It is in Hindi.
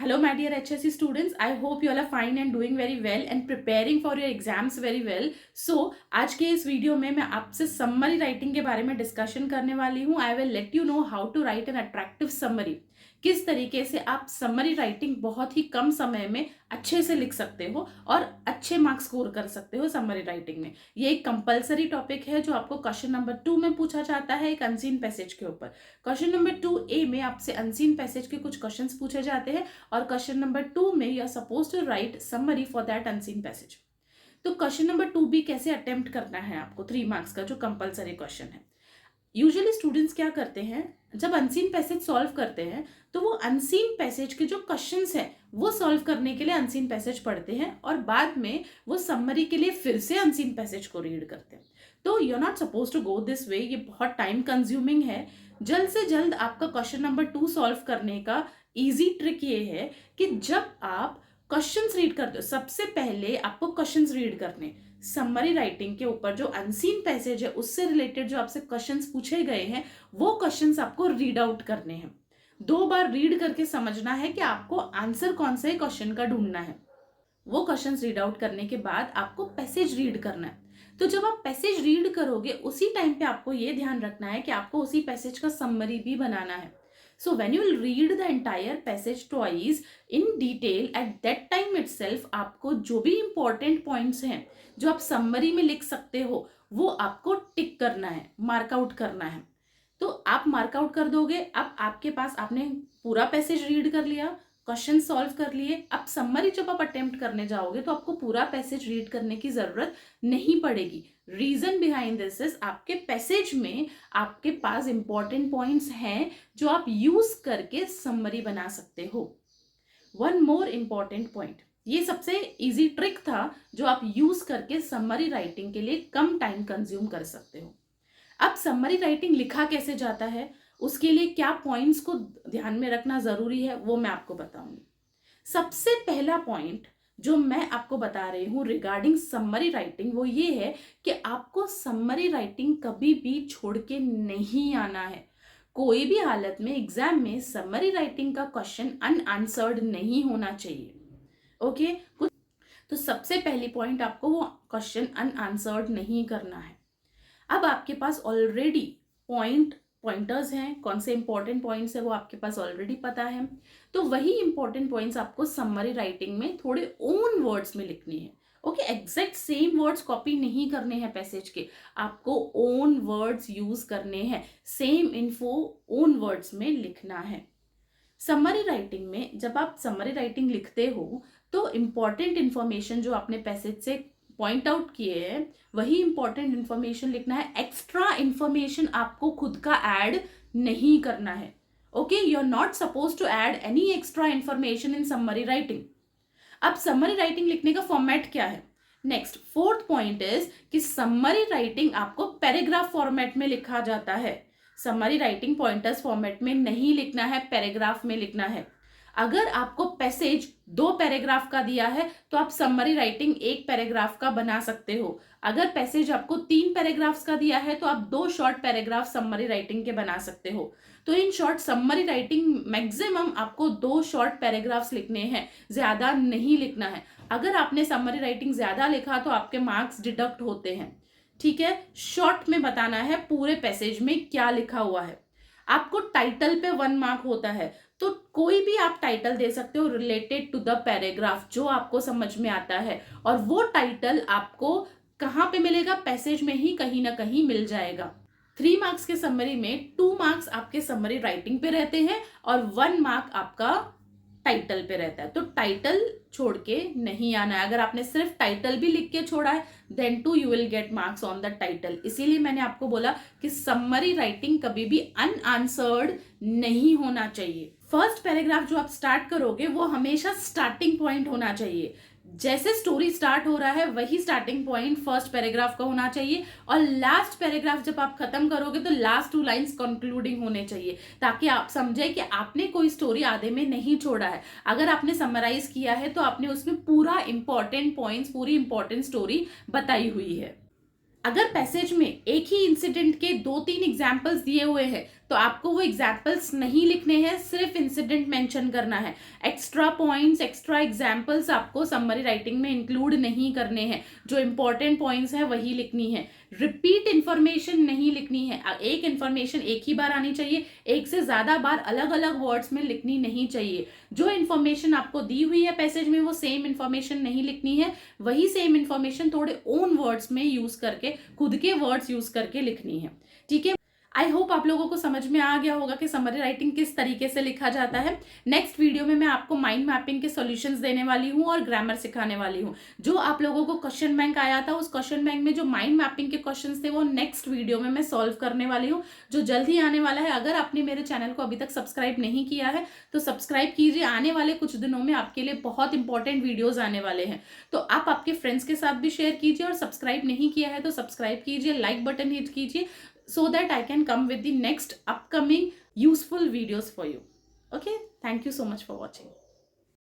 Hello, my dear HSC students. I hope you all are fine and doing very well and preparing for your exams very well. So, आज के इस वीडियो में मैं आपसे समरी राइटिंग के बारे में डिस्कशन करने वाली हूँ. I will let you know how to write an attractive summary. किस तरीके से आप समरी राइटिंग बहुत ही कम समय में अच्छे से लिख सकते हो और अच्छे मार्क्स स्कोर कर सकते हो समरी राइटिंग में. ये एक कंपलसरी टॉपिक है जो आपको क्वेश्चन नंबर 2 में पूछा जाता है एक अनसीन पैसेज के ऊपर. क्वेश्चन नंबर 2A में आपसे अनसीन पैसेज के कुछ क्वेश्चंस पूछे जाते हैं और क्वेश्चन नंबर 2 में you are suppose to write summary for that unseen passage. तो क्वेश्चन नंबर 2B कैसे अटेम्प्ट करना है आपको 3 मार्क्स का जो कंपलसरी क्वेश्चन है. यूजुअली स्टूडेंट्स क्या करते हैं जब अनसीन पैसेज सॉल्व करते हैं तो वो अनसीन पैसेज के जो क्वेश्चंस हैं वो सॉल्व करने के लिए अनसीन पैसेज पढ़ते हैं और बाद में वो समरी के लिए फिर से अनसीन पैसेज को रीड करते हैं. तो you are not suppose to go this way. ये बहुत टाइम कंज्यूमिंग है. जल्द से जल्द आपका क्वेश्चन नंबर 2 सॉल्व करने का इजी ट्रिक ये है कि जब आप क्वेश्चंस रीड करते हो सबसे पहले आपको क्वेश्चंस रीड करने. समरी राइटिंग के ऊपर जो अनसीन पैसेज है उससे रिलेटेड जो आपसे क्वेश्चंस पूछे गए हैं वो क्वेश्चंस आपको रीड आउट करने हैं. 2 बार रीड करके समझना है कि आपको आंसर कौन से क्वेश्चन का ढूंढना है. वो क्वेश्चंस रीड आउट करने के बाद आपको पैसेज रीड करना है. तो जब आप पैसेज रीड करोगे उसी टाइम पे आपको ये ध्यान रखना है कि आपको उसी पैसेज का समरी भी बनाना है. So when you will read the entire passage twice in detail at that time itself आपको जो भी important points हैं जो आप summary में लिख सकते हो वो आपको टिक करना है, मार्क आउट करना है. तो आप मार्क आउट कर दोगे. अब आपके पास आपने पूरा पैसेज रीड कर लिया, क्वेश्चन सॉल्व कर लिए. अब समरी जब आप अटेम्प्ट करने जाओगे तो आपको पूरा पैसेज रीड करने की जरूरत नहीं पड़ेगी. रीजन बिहाइंड दिस इज आपके पैसेज में आपके पास इंपॉर्टेंट पॉइंट्स हैं जो आप यूज करके समरी बना सकते हो. वन मोर इंपॉर्टेंट पॉइंट, ये सबसे इजी ट्रिक था जो आप यूज करके समरी राइटिंग के लिए कम टाइम कंज्यूम कर सकते हो. अब समरी राइटिंग लिखा कैसे जाता है, उसके लिए क्या पॉइंट्स को ध्यान में रखना जरूरी है वो मैं आपको बताऊंगी. सबसे पहला पॉइंट जो मैं आपको बता रही हूँ रिगार्डिंग समरी राइटिंग वो ये है कि आपको समरी राइटिंग कभी भी छोड़ के नहीं आना है. कोई भी हालत में एग्जाम में समरी राइटिंग का क्वेश्चन अनआंसर्ड नहीं होना चाहिए. ओके तो सबसे पहली पॉइंट आपको वो क्वेश्चन अनआंसर्ड नहीं करना है. अब आपके पास ऑलरेडी पॉइंटर्स हैं, कौन से इंपॉर्टेंट पॉइंट्स है वो आपके पास ऑलरेडी पता है. तो वही इंपॉर्टेंट पॉइंट्स आपको समरी राइटिंग में थोड़े ओन वर्ड्स में लिखने हैं. Okay exact same words copy नहीं करने हैं पैसेज के, आपको ओन वर्ड्स यूज करने हैं. सेम इन्फो ओन वर्ड्स में लिखना है. समरी राइटिंग में जब आप समरी राइटिंग लिखते हो तो इंपॉर्टेंट इंफॉर्मेशन जो आपने पैसेज से पॉइंट आउट किए हैं वही इंपॉर्टेंट इंफॉर्मेशन लिखना है. एक्स्ट्रा इंफॉर्मेशन आपको खुद का ऐड नहीं करना है. Okay you are not suppose to add any extra information in summary writing. अब समरी राइटिंग लिखने का फॉर्मेट क्या है. नेक्स्ट फोर्थ पॉइंट इज कि समरी राइटिंग आपको पैराग्राफ फॉर्मेट में लिखा जाता है. समरी राइटिंग पॉइंटर्स फॉर्मेट में नहीं लिखना है, पैराग्राफ में लिखना है. अगर आपको पैसेज 2 पैराग्राफ का दिया है तो आप समरी राइटिंग 1 पैराग्राफ का बना सकते हो. अगर पैसेज आपको 3 पैराग्राफ्स का दिया है तो आप 2 शॉर्ट पैराग्राफ समरी राइटिंग के बना सकते हो. तो in short summary writing maximum आपको 2 शॉर्ट पैराग्राफ्स लिखने हैं, ज्यादा नहीं लिखना है. अगर आपने समरी राइटिंग ज्यादा लिखा तो आपके मार्क्स डिडक्ट होते हैं. ठीक है, शॉर्ट में बताना है पूरे पैसेज में क्या लिखा हुआ है. आपको टाइटल पे 1 मार्क होता है तो कोई भी आप टाइटल दे सकते हो रिलेटेड टू द पैराग्राफ जो आपको समझ में आता है और वो टाइटल आपको कहाँ पे मिलेगा, पैसेज में ही कहीं ना कहीं मिल जाएगा. 3 मार्क्स के समरी में 2 मार्क्स आपके समरी राइटिंग पे रहते हैं और 1 मार्क आपका टाइटल पे रहता है. तो टाइटल छोड़ के नहीं आना है. अगर आपने सिर्फ टाइटल भी लिख के छोड़ा है then too you will get marks on the title. इसीलिए मैंने आपको बोला कि समरी राइटिंग कभी भी अनआंसर्ड नहीं होना चाहिए. फर्स्ट पैराग्राफ जो आप स्टार्ट करोगे वो हमेशा स्टार्टिंग पॉइंट होना चाहिए. जैसे स्टोरी स्टार्ट हो रहा है वही स्टार्टिंग पॉइंट फर्स्ट पैराग्राफ का होना चाहिए और लास्ट पैराग्राफ जब आप खत्म करोगे तो लास्ट 2 लाइंस कंक्लूडिंग होने चाहिए ताकि आप समझे कि आपने कोई स्टोरी आधे में नहीं छोड़ा है. अगर आपने समराइज किया है तो आपने उसमें पूरा इंपॉर्टेंट पॉइंट्स, पूरी इंपॉर्टेंट स्टोरी बताई हुई है. अगर पैसेज में एक ही इंसिडेंट के 2-3 एग्जाम्पल्स दिए हुए हैं तो आपको वो एग्जाम्पल्स नहीं लिखने हैं, सिर्फ इंसिडेंट मेंशन करना है। एक्स्ट्रा पॉइंट्स, एक्स्ट्रा एग्जाम्पल्स आपको समरी राइटिंग में इंक्लूड नहीं करने हैं। जो इंपॉर्टेंट पॉइंट्स है वही लिखनी है। रिपीट इंफॉर्मेशन नहीं लिखनी है। एक इंफॉर्मेशन एक ही बार आनी चाहिए, एक से ज्यादा बार अलग अलग वर्ड्स में लिखनी नहीं चाहिए। जो इंफॉर्मेशन आपको दी हुई है पैसेज में वो सेम इंफॉर्मेशन नहीं लिखनी है, वही सेम इंफॉर्मेशन थोड़े ओन वर्ड्स में यूज करके, खुद के वर्ड्स यूज करके लिखनी है। ठीक है, आई होप आप लोगों को समझ में आ गया होगा कि समरी राइटिंग किस तरीके से लिखा जाता है। नेक्स्ट वीडियो में मैं आपको माइंड मैपिंग के सॉल्यूशंस देने वाली हूँ और ग्रामर सिखाने वाली हूँ। जो आप लोगों को क्वेश्चन बैंक आया था, उस क्वेश्चन बैंक में जो माइंड मैपिंग के क्वेश्चंस थे वो नेक्स्ट वीडियो में मैं सॉल्व करने वाली हूँ, जो जल्द ही आने वाला है। अगर आपने मेरे चैनल को अभी तक सब्सक्राइब नहीं किया है तो सब्सक्राइब कीजिए। आने वाले कुछ दिनों में आपके लिए बहुत इंपॉर्टेंट वीडियोज आने वाले हैं, तो आप आपके फ्रेंड्स के साथ भी शेयर कीजिए। और सब्सक्राइब नहीं किया है तो सब्सक्राइब कीजिए, लाइक बटन हिट कीजिए, so that I can come with the next upcoming useful videos for you. Okay, thank you so much for watching.